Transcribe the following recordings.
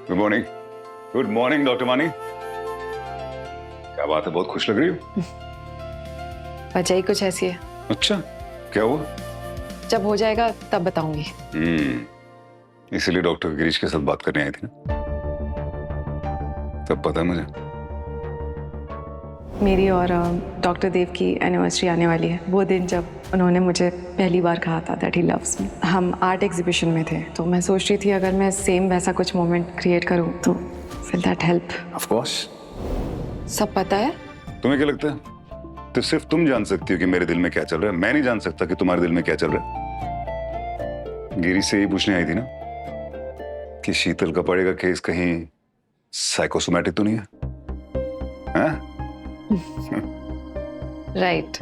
Good morning. Good morning doctor वानी। क्या बात है, बहुत खुश लग रही हो। वजह ही कुछ ऐसी है। अच्छा, क्या हुआ? जब हो जाएगा तब बताऊंगी। इसीलिए डॉक्टर गिरीश के साथ बात करने आई थी ना? तब पता है मुझे। मेरी और डॉक्टर देव की एनिवर्सरी आने वाली है। वो दिन जब उन्होंने मुझे पहली बार कहा था दैट ही लव्स मी। हम आर्ट एग्जीबिशन में थे, तो मैं सोच रही थी अगर मैं सेम वैसा कुछ मोमेंट क्रिएट करूं तो will that help? Of course. सब पता है? तुम्हें क्या लगता है? तो सिर्फ तुम जान सकती हो कि मेरे दिल में क्या चल रहा है। मैं नहीं जान सकता कि तुम्हारे दिल में क्या चल रहा है। गिरीश से यही पूछने आई थी ना कि शीतल कपाड़े का केस कहीं साइकोसोमैटिक तो नहीं है? राइट।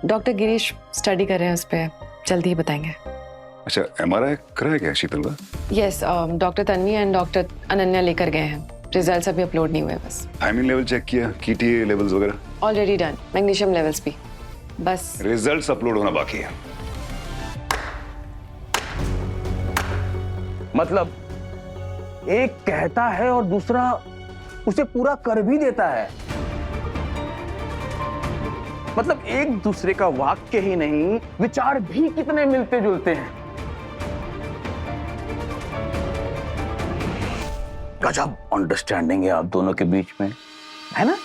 डॉक्टर गिरीश स्टडी कर रहे हैं उस पर, जल्दी ही बताएंगे। अच्छा, एमआरआई कराया क्या शीतल का? Yes, doctor Tanvi and doctor Ananya लेकर गए हैं। रिजल्ट्स अभी अपलोड नहीं हुए बस। थायमिन लेवल चेक किया, कीटीए लेवल्स वगैरह? Already done. मैग्नीशियम लेवल्स भी। बस रिजल्ट्स अपलोड होना बाकी है। मतलब एक कहता है और दूसरा उसे पूरा कर भी देता है। मतलब एक दूसरे का वाक्य ही नहीं, विचार भी कितने मिलते जुलते हैं। गजब अंडरस्टैंडिंग है आप दोनों के बीच में, है ना?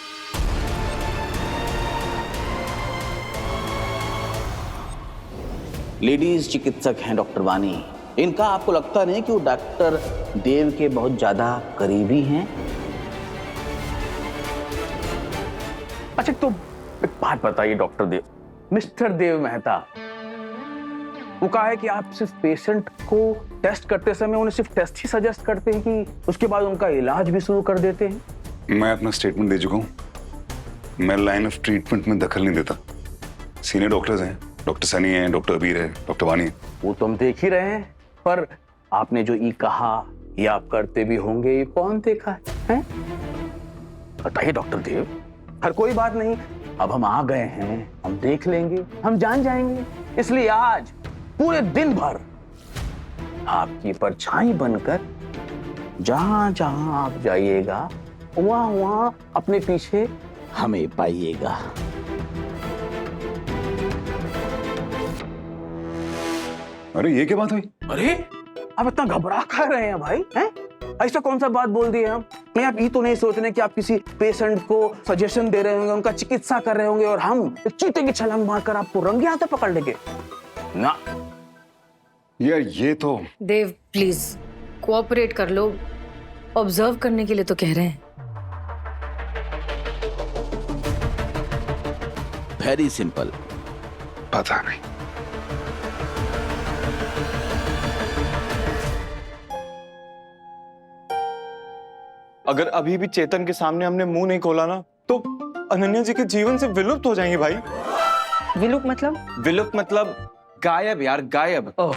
लेडीज चिकित्सक हैं डॉक्टर वानी। इनका आपको लगता नहीं कि वो डॉक्टर देव के बहुत ज्यादा करीबी हैं? अच्छा, तो एक बात बताइए डॉक्टर देव, मिस्टर देव मेहता, वो कहा है कि आप सिर्फ पेशेंट को टेस्ट करते समय उन्हें सिर्फ टेस्ट ही सजेस्ट करते हैं कि उसके बाद उनका इलाज भी शुरू कर देते हैं? मैं अपना स्टेटमेंट दे चुका हूँ। मैं लाइन ऑफ ट्रीटमेंट में दखल नहीं देता। सीनियर डॉक्टर्स हैं, डॉक्टर सनी है, डॉक्टर अबीर है, डॉक्टर वानी है। वो तो हम देख ही रहे हैं, पर आपने जो ये कहा ये आप करते भी होंगे, ये कौन देखा है? बताइए डॉक्टर देव। हर कोई बात नहीं, अब हम आ गए हैं, हम देख लेंगे, हम जान जाएंगे। इसलिए आज पूरे दिन भर आपकी परछाई बनकर जहां जहां आप जाइएगा वहां वहां अपने पीछे हमें पाइएगा। अरे ये क्या बात हुई? अरे आप इतना घबरा कर रहे हैं भाई, हैं? ऐसा कौन सा बात बोल दी है हम? नहीं, आप ये तो नहीं सोच रहे कि आप किसी पेशेंट को सजेशन दे रहे होंगे, उनका चिकित्सा कर रहे होंगे और हम चीते की छलांग मारकर आपको रंगे हाथों पकड़ लेंगे ना? यार ये तो देव प्लीज कोऑपरेट कर लो, ऑब्जर्व करने के लिए तो कह रहे हैं। Very simple. पता नहीं। अगर अभी भी चेतन के सामने हमने मुंह नहीं खोला ना तो अनन्या जी के जीवन से विलुप्त हो जाएंगे भाई। विलुप्त मतलब? विलुप्त मतलब गायब यार, गायब। ओह,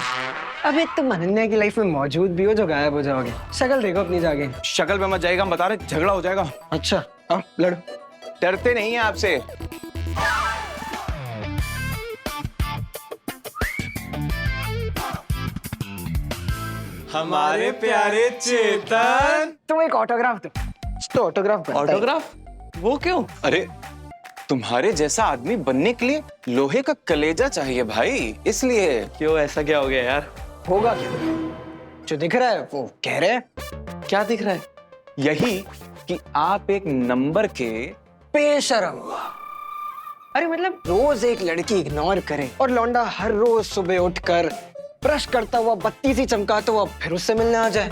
अबे तुम अनन्या की लाइफ में मौजूद भी हो जो गायब हो जाओगे। शक्ल देखो अपनी जाके। शक्ल पे मत जाएगा, हम बता रहे झगड़ा हो जाएगा। अच्छा हाँ, लड़ो। डरते नहीं है आपसे। हमारे प्यारे चेतन। तुम एक ऑटोग्राफ दो। तो ऑटोग्राफ बनता है। ऑटोग्राफ? वो क्यों? अरे तुम्हारे जैसा आदमी बनने के लिए लोहे का कलेजा चाहिए भाई, इसलिए। क्यों, ऐसा क्या हो गया यार? होगा क्या? जो दिख रहा है वो कह रहे हैं। क्या दिख रहा है? यही कि आप एक नंबर के बेशरम। अरे मतलब रोज एक लड़की इग्नोर करे और लौंडा हर रोज सुबह उठकर ब्रश करता हुआ बत्ती सी चमकाता हुआ फिर उससे मिलने आ जाए,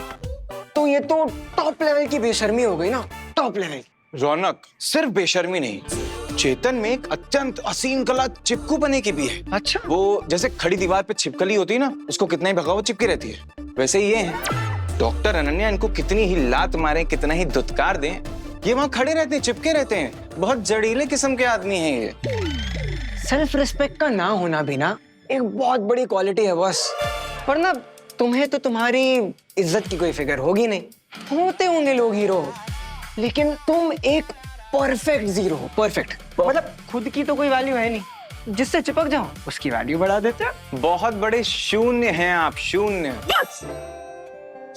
तो ये तो टॉप लेवल की बेशर्मी हो गई ना। Top level. रौनक, सिर्फ बेशर्मी नहीं, चेतन में एक अत्यंत असीम कला चिपकू बने की भी है। अच्छा, वो जैसे खड़ी दीवार पे छिपकली होती है ना, उसको कितना ही भगाओ चिपकी रहती है, वैसे ही ये है। डॉक्टर अनन्या इनको कितनी ही लात मारे, कितना ही दुत्कार दें, ये वहां खड़े रहते हैं, चिपके रहते हैं। बहुत जड़ीले किस्म के आदमी हैं ये। सेल्फ रिस्पेक्ट का ना होना भी ना एक बहुत बड़ी क्वालिटी है बस। वरना तुम्हें तो तुम्हारी इज्जत की कोई फिक्र होगी नहीं। होते होंगे लोग हीरो, लेकिन तुम एक परफेक्ट जीरो हो। परफेक्ट मतलब खुद की तो कोई वैल्यू है नहीं, जिससे चिपक जाओ उसकी वैल्यू बढ़ा देते हो। बहुत बड़े शून्य हैं आप, शून्य।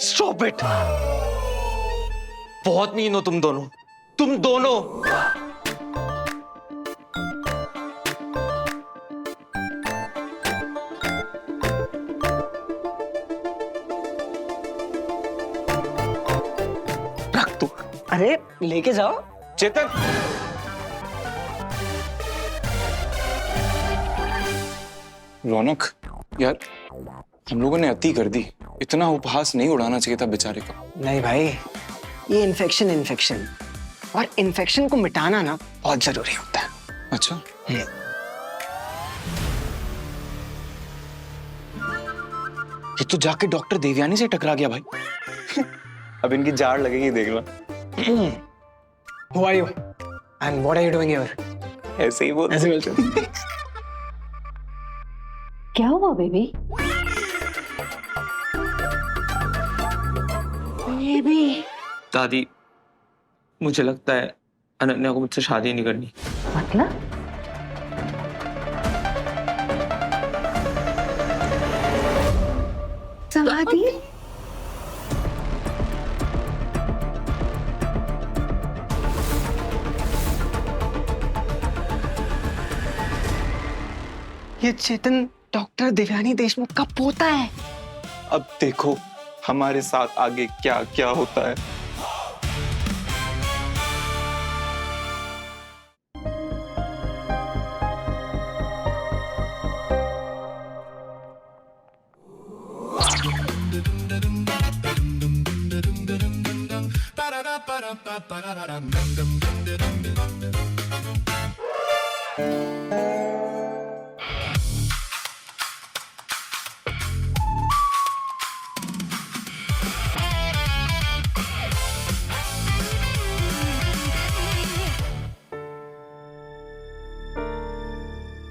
Stop it. बहुत मीन हो तुम दोनों, तुम दोनों। रख तू। अरे लेके जाओ। चेतन, रौनक यार, हम लोगों ने अति कर दी। इतना उपहास नहीं उड़ाना चाहिए था बेचारे को। नहीं भाई, ये इन्फेक्शन और इन्फेक्शन को मिटाना ना बहुत जरूरी होता है। अच्छा, ये तो जाके डॉक्टर देवयानी से टकरा गया भाई। अब इनकी जाड़ लगेगी, देख लो। Who are you? And what are you doing here? ऐसे ही बोल। ऐसे बोलते हो? क्या हुआ बेबी? बेबी दादी, मुझे लगता है अनन्या को मुझसे शादी नहीं करनी। मतलब? शादी? ये चेतन डॉक्टर देवयानी देशमुख का पोता है। अब देखो हमारे साथ आगे क्या क्या होता है।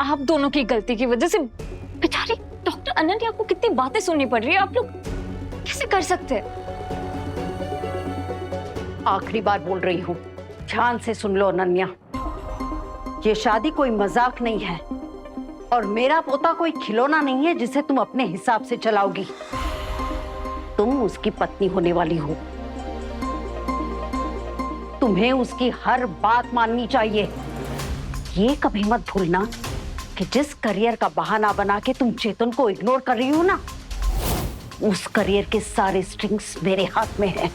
आप दोनों की गलती की वजह से बेचारी डॉक्टर अनन्या को कितनी बातें सुननी पड़ रही है। आप लोग कैसे कर सकते हैं? आखिरी बार बोल रही हूँ, ध्यान से सुन लो अनन्या। ये शादी कोई मजाक नहीं है और मेरा पोता कोई खिलौना नहीं है जिसे तुम अपने हिसाब से चलाओगी। तुम उसकी पत्नी होने वाली हो, तुम्हें उसकी हर बात माननी चाहिए। ये कभी मत भूलना कि जिस करियर का बहाना बना के तुम चेतन को इग्नोर कर रही हो ना, उस करियर के सारे स्ट्रिंग्स मेरे हाथ में हैं।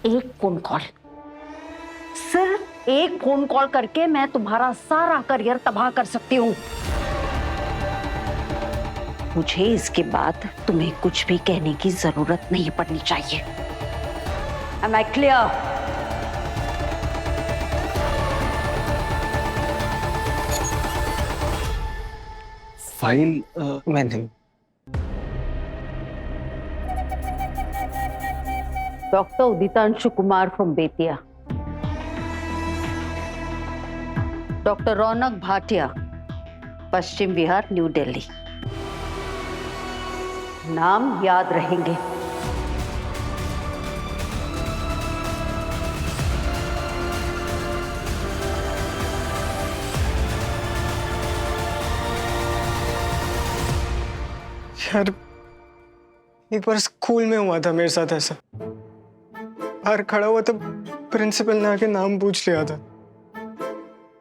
एक फोन कॉल, सिर्फ एक फोन कॉल करके मैं तुम्हारा सारा करियर तबाह कर सकती हूँ। मुझे इसके बाद तुम्हें कुछ भी कहने की जरूरत नहीं पड़नी चाहिए। Am I clear? फाइल मैंने doctor Uditanshu Kumar from Bettiah, doctor Raunak Bhatia, Paschim Vihar, New Delhi. नाम याद रहेंगे। यार, एक बार स्कूल में हुआ था मेरे साथ ऐसा। बाहर खड़ा हुआ तो प्रिंसिपल ने आके नाम पूछ लिया था।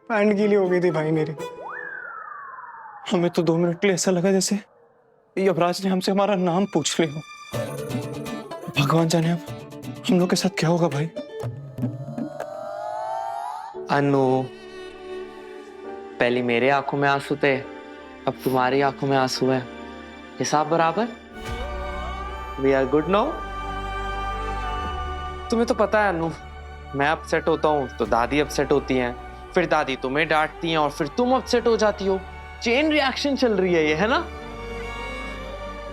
पैंट गीली हो गई थी भाई मेरी। हमें तो 2 मिनट के लिए ऐसा लगा जैसे यमराज ने हमसे हमारा नाम पूछ लिया। भगवान जाने अब हम लोग के साथ क्या होगा भाई। अनु, पहले मेरे आंखों में आंसू थे, अब तुम्हारी आंखों में आंसू है। हिसाब बराबर। We are good now. तुम्हें तो पता है अनु, मैं अपसेट होता हूँ तो दादी अपसेट होती हैं, फिर दादी तुम्हें डांटती हैं और फिर तुम अपसेट हो जाती हो। चेन रिएक्शन चल रही है ये, है ना?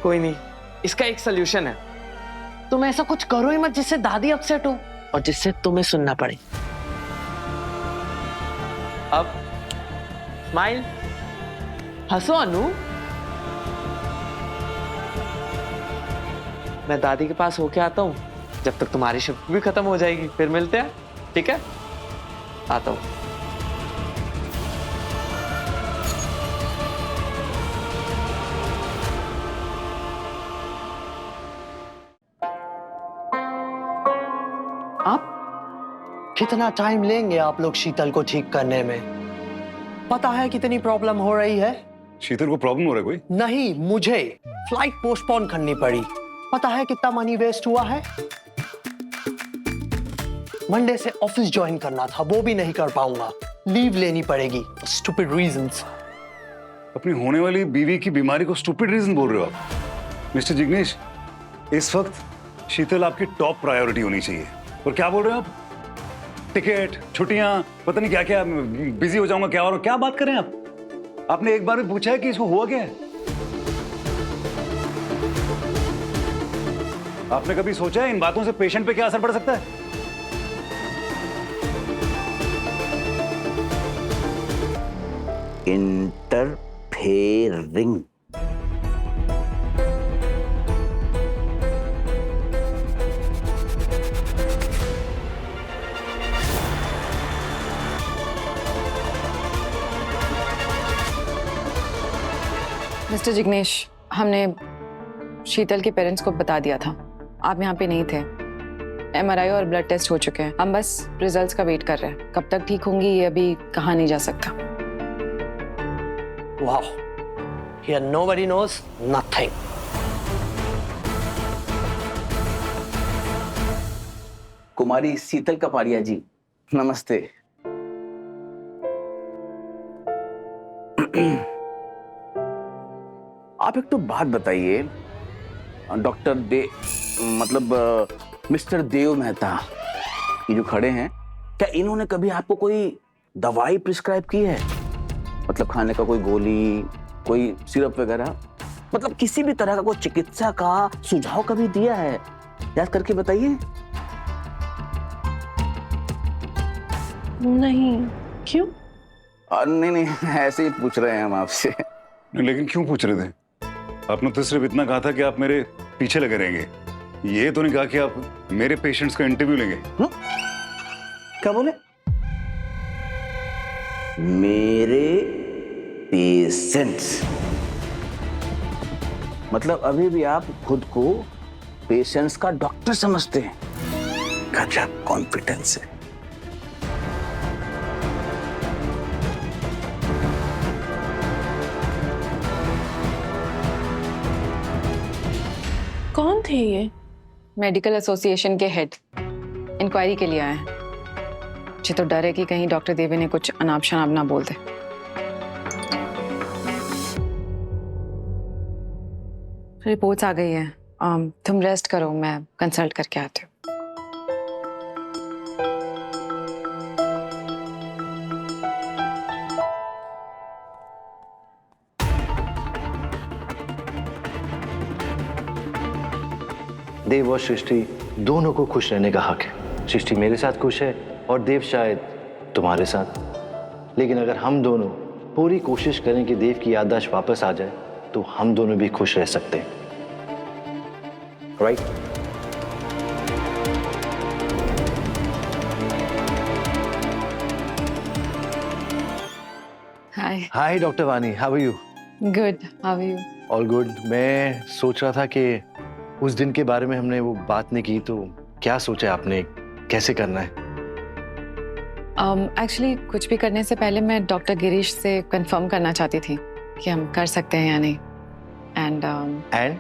कोई नहीं, इसका एक सोल्यूशन है। तुम ऐसा कुछ करो ही मत जिससे दादी अपसेट हो और जिससे तुम्हें सुनना पड़े। अब स्माइल, हंसो अनु। मैं दादी के पास होके आता हूँ, जब तक तुम्हारी शिफ्ट भी खत्म हो जाएगी, फिर मिलते हैं, ठीक है? आता हूँ। आप? कितना टाइम लेंगे आप लोग शीतल को ठीक करने में? पता है कितनी प्रॉब्लम हो रही है? शीतल को प्रॉब्लम हो रहा है कोई? नहीं, मुझे फ्लाइट पोस्टपोन करनी पड़ी। पता है कितना मनी वेस्ट हुआ है? मंडे से ऑफिस ज्वाइन करना था, वो भी नहीं कर पाऊंगा। लीव लेनी पड़ेगी, स्टूपिड रीजंस। अपनी होने वाली बीवी की बीमारी को स्टूपिड रीजन बोल रहे हो आप? मिस्टर जिग्नेश, इस वक्त शीतल आपकी टॉप प्रायोरिटी होनी चाहिए। और क्या बोल रहे हो आप? टिकट, छुट्टियां, पता नहीं क्या क्या, बिजी हो जाऊंगा क्या, और क्या बात करें आप? आपने एक बार भी पूछा है कि इसको हुआ क्या है? आपने कभी सोचा है इन बातों से पेशेंट पे क्या असर पड़ सकता है? इंटरफेयरिंग। मिस्टर जिग्नेश, हमने शीतल के पेरेंट्स को बता दिया था। आप यहाँ पे नहीं थे। MRI और ब्लड टेस्ट हो चुके हैं। हम बस रिजल्ट्स का वेट कर रहे हैं। कब तक ठीक होंगी ये अभी कहा नहीं जा सकता। Wow. Here nobody knows nothing. कुमारी शीतल कपाड़िया जी, नमस्ते। आप एक तो बात बताइए, डॉक्टर मिस्टर देव मेहता ये जो खड़े हैं, क्या इन्होंने कभी आपको कोई दवाई प्रिस्क्राइब की है? मतलब खाने का कोई गोली, कोई सिरप वगैरह, मतलब किसी भी तरह का कोई चिकित्सा का सुझाव कभी दिया है? याद करके बताइए। नहीं। क्यों? नहीं, ऐसे ही पूछ रहे हैं हम आपसे। लेकिन क्यों पूछ रहे थे? आपने तो सिर्फ इतना कहा था कि आप मेरे पीछे लगे रहेंगे। ये तो नहीं कहा कि आप मेरे पेशेंट्स का इंटरव्यू लेंगे। क्या बोले? मेरे पेशेंट्स? मतलब अभी भी आप खुद को पेशेंट्स का डॉक्टर समझते हैं? गजब कॉन्फिडेंस है। कौन थे ये? मेडिकल एसोसिएशन के हेड इंक्वायरी के लिए आए हैं। मुझे तो डर है कि कहीं डॉक्टर देवी ने कुछ अनाप शनाप ना बोल दे। रिपोर्ट्स आ गई है। तुम रेस्ट करो, मैं कंसल्ट करके आती हूँ। देव और सृष्टि दोनों को खुश रहने का हक है। सृष्टि मेरे साथ खुश है और देव शायद तुम्हारे साथ। लेकिन अगर हम दोनों पूरी कोशिश करें कि देव की याददाश्त वापस आ जाए तो हम दोनों भी खुश रह सकते हैं, right? Hi. Hi doctor Wani, how are you? Good, how are you? All good. मैं सोच रहा था कि उस दिन के बारे में हमने वो बात नहीं की, तो क्या सोचा आपने, कैसे करना है? एक्चुअली कुछ भी करने से पहले मैं डॉक्टर गिरीश से कंफर्म करना चाहती थी कि हम कर सकते हैं या नहीं। And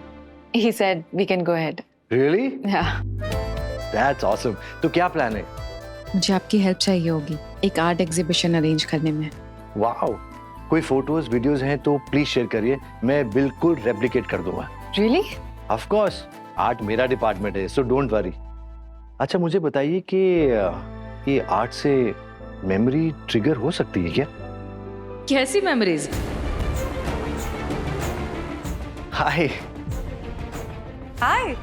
he said we can go ahead. Really? Yeah. That's awesome. तो क्या प्लान है? मुझे आपकी हेल्प चाहिए होगी एक आर्ट एग्जीबिशन अरेंज करने में। वाओ, कोई फोटोज वीडियोस हैं तो प्लीज शेयर करिए, मैं बिल्कुल रेप्लिकेट कर दूंगा। Really? ऑफ कोर्स, आर्ट मेरा डिपार्टमेंट है, सो डोंट वरी। अच्छा मुझे बताइए कि ये आर्ट से मेमोरी ट्रिगर हो सकती है क्या? कैसी मेमोरीज? हाय। हाय,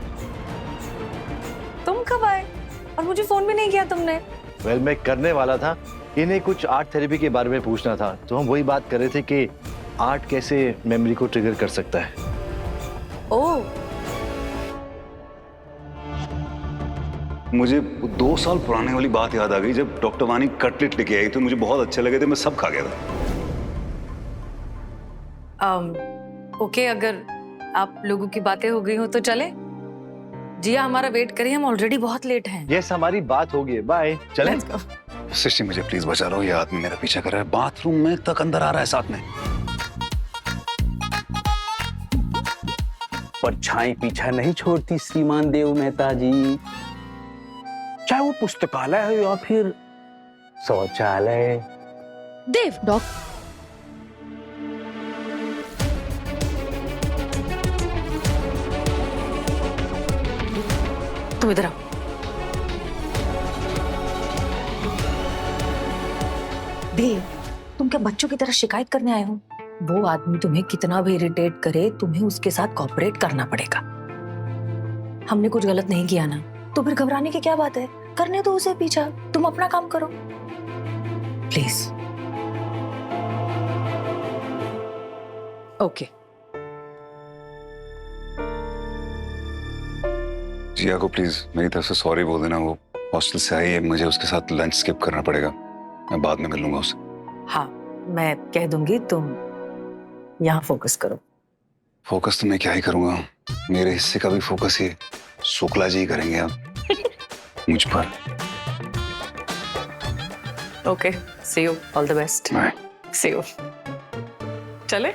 तुम कब आए और मुझे फोन भी नहीं किया तुमने? वेल मैं करने वाला था, इन्हें कुछ आर्ट थेरेपी के बारे में पूछना था, तो हम वही बात कर रहे थे कि आर्ट कैसे मेमोरी को ट्रिगर कर सकता है। ओह, मुझे 2 साल पुराने वाली बात याद आ गई, जब डॉक्टर वानी कटलेट लेके आई तो मुझे बहुत अच्छे लगे थे, मैं सब खा गया था। ओके, अगर आप लोगों की बातें हो गई हो तो चले। जिया हमारा वेट करिए, हम ऑलरेडी बहुत लेट हैं। यस, हमारी बात होगी, बाय, चलें। सृष्टि मुझे प्लीज बचा लो, ये आदमी मेरा पीछा कर रहा है, बाथरूम में तक अंदर आ रहा है साथ में। परछाई पीछा नहीं छोड़ती श्रीमान देव मेहता जी, चाहे वो पुस्तकालय हो या फिर शौचालय। देव तुम इधर आओ। देव, तुम क्या बच्चों की तरह शिकायत करने आए हो? वो आदमी तुम्हें कितना भी इरिटेट करे, तुम्हें उसके साथ कॉपरेट करना पड़ेगा। हमने कुछ गलत नहीं किया ना, तो फिर घबराने की क्या बात है? करने दो उसे पीछा, तुम अपना काम करो प्लीज। ओके। जिया को प्लीज मेरी तरफ से सॉरी बोल देना, वो हॉस्टल से आई है, मुझे उसके साथ लंच स्किप करना पड़ेगा, मैं बाद में मिल लूंगा उससे। हाँ, मैं कह दूंगी, तुम यहाँ फोकस करो। फोकस तो मैं क्या ही करूंगा, मेरे हिस्से का भी फोकस ये शुक्ला जी ही करेंगे अब मुझ पर। Okay, see you, all the best. Bye. See you. चले।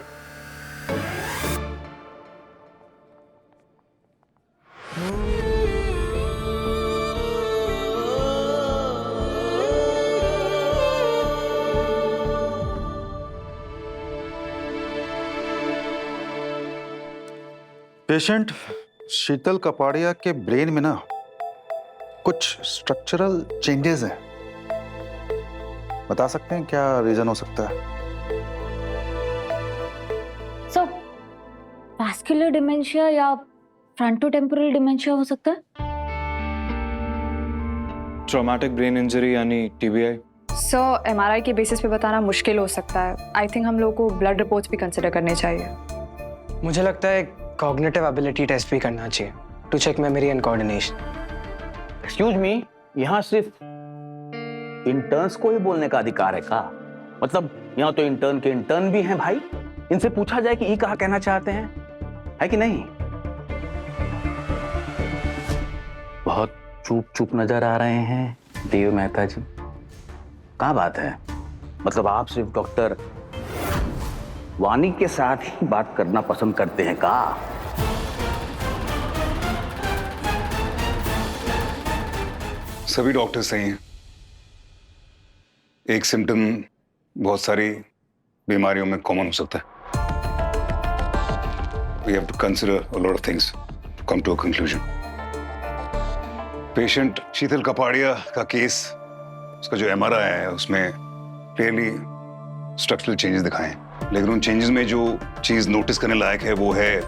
पेशेंट शीतल कपाड़िया के ब्रेन में ना कुछ स्ट्रक्चरल चेंजेस हैं। बता सकते हैं क्या रीजन हो सकता है? सो वैस्कुलर डिमेंशिया या फ्रंटोटेम्पोरल डिमेंशिया हो सकता है। ट्रॉमेटिक ब्रेन इंजरी यानी टीबीआई। सो एमआरआई के बेसिस पे बताना मुश्किल हो सकता है। आई थिंक हम लोग को ब्लड रिपोर्ट्स भी कंसिडर करने चाहिए। मुझे लगता है कॉग्निटिव एबिलिटी टेस्ट भी करना चाहिए to check memory and coordination. Excuse me, यहाँ सिर्फ इंटर्न्स को ही बोलने का अधिकार है का? मतलब यहाँ तो इंटर्न के इंटर्न भी हैं भाई, इनसे पूछा जाए कि ये कहा कहना चाहते हैं, है कि नहीं? बहुत चुप चुप नजर आ रहे हैं देव मेहता जी, क्या बात है? मतलब आप सिर्फ डॉक्टर वानी के साथ ही बात करना पसंद करते हैं का? सभी डॉक्टर सही हैं। एक सिम्टम बहुत सारी बीमारियों में कॉमन हो सकता है। We have to consider a lot of things to come to a conclusion. Patient Sheetal Kapadia का केस, उसका जो MRI है उसमें क्लियरली स्ट्रक्चरल चेंजेस दिखाए हैं, लेकिन उन चेंजेस में जो चीज नोटिस करने लायक है वो है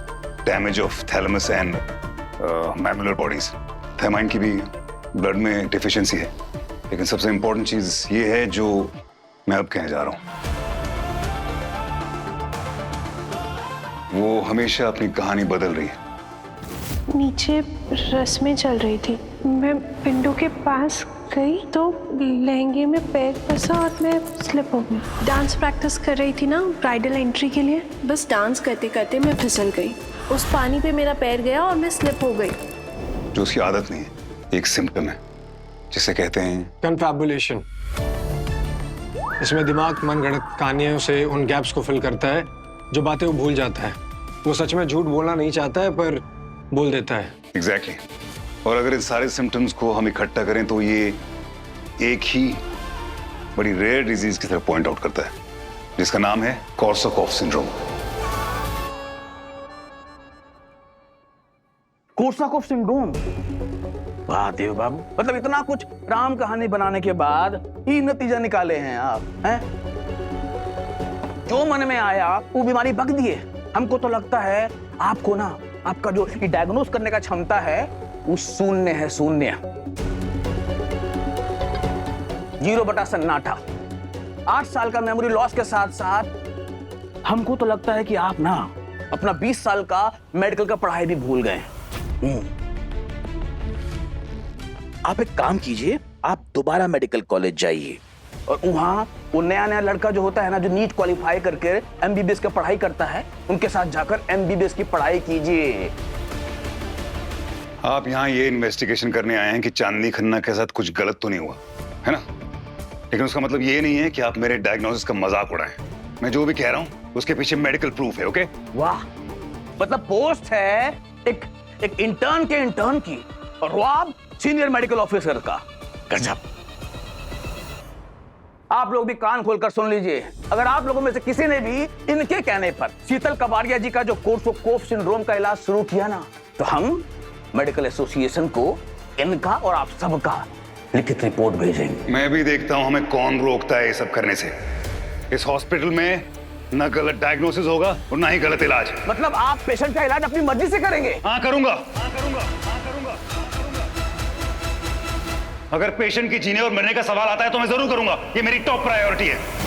damage of thalamus and mamillary bodies. Thiamine की भी ब्लड में डिफिशिएंसी है, लेकिन सबसे इंपॉर्टेंट चीज ये है जो मैं अब कहने जा रहा हूं। वो हमेशा अपनी कहानी बदल रही है। नीचे रस्में चल रही थी, मैं विंडो के पास गई तो लहंगे में पैर फंसा और मैं स्लिप हो गई। डांस प्रैक्टिस कर रही थी ना ब्राइडल एंट्री के लिए, बस डांस करते करते मैं फिसल गई, उस पानी पे मेरा पैर गया और मैं स्लिप हो गई। जो उसकी आदत नहीं है, एक सिम्टम है जिसे कहते हैं कन्फैबुलेशन। इसमें दिमाग मनगढ़ंत कहानियों से उन गैप्स को फिल करता है, जो बातें वो भूल जाता है। वो सच में झूठ बोलना नहीं चाहता है पर बोल देता है। एग्जैक्टली। और अगर इन सारे सिम्टम्स को हम इकट्ठा करें तो ये एक ही बड़ी रेयर डिजीज की तरफ पॉइंट आउट करता है, जिसका नाम है कॉर्साकॉफ सिंड्रोम। Korsakoff syndrome? वाह देव बाबू, मतलब इतना कुछ राम कहानी बनाने के बाद ही नतीजा निकाले हैं आप, हैं? जो मन में आया वो बीमारी बक दिए। हमको तो लगता है आपको ना, आपका जो डायग्नोस करने का क्षमता है वो शून्य है, शून्य। 0 बटा सन्नाटा। 8 साल का मेमोरी लॉस के साथ साथ हमको तो लगता है कि आप ना अपना 20 साल का मेडिकल का पढ़ाई भी भूल गए। आप एक काम कीजिए, आप दोबारा मेडिकल कॉलेज जाइए और वहां वो नया नया लड़का जो होता है ना, जो नीट क्वालिफाई करके एमबीबीएस का पढ़ाई करता है, उनके साथ जाकर एमबीबीएस की पढ़ाई कीजिए। आप यहाँ ये इन्वेस्टिगेशन करने आए हैं कि चांदनी खन्ना के साथ कुछ गलत तो नहीं हुआ, है ना? लेकिन उसका मतलब ये नहीं है कि आप मेरे डायग्नोसिस का मजाक उड़ाएं। मैं जो भी कह रहा हूँ उसके पीछे मेडिकल प्रूफ है, ओके? वाह, मतलब पोस्ट है एक इंटर्न के इंटर्न की और वो आप सीनियर मेडिकल ऑफिसर का। गजब। आप लोग भी कान खोलकर सुन लीजिए, अगर आप लोगों में से किसी ने भी इनके कहने पर शीतल कपाड़िया जी का जो कोर्सोकोफ सिंड्रोम का इलाज शुरू किया ना, तो हम मेडिकल एसोसिएशन को इनका और आप सबका लिखित रिपोर्ट भेजेंगे। मैं भी देखता हूं हमें कौन रोकता है ये सब करने से। इस हॉस्पिटल में ना गलत डायग्नोसिस होगा और ना ही गलत इलाज। मतलब आप पेशेंट का इलाज अपनी मर्जी से करेंगे? हाँ करूंगा। अगर पेशेंट की जीने और मरने का सवाल आता है तो मैं जरूर करूंगा। ये मेरी टॉप प्रायोरिटी है।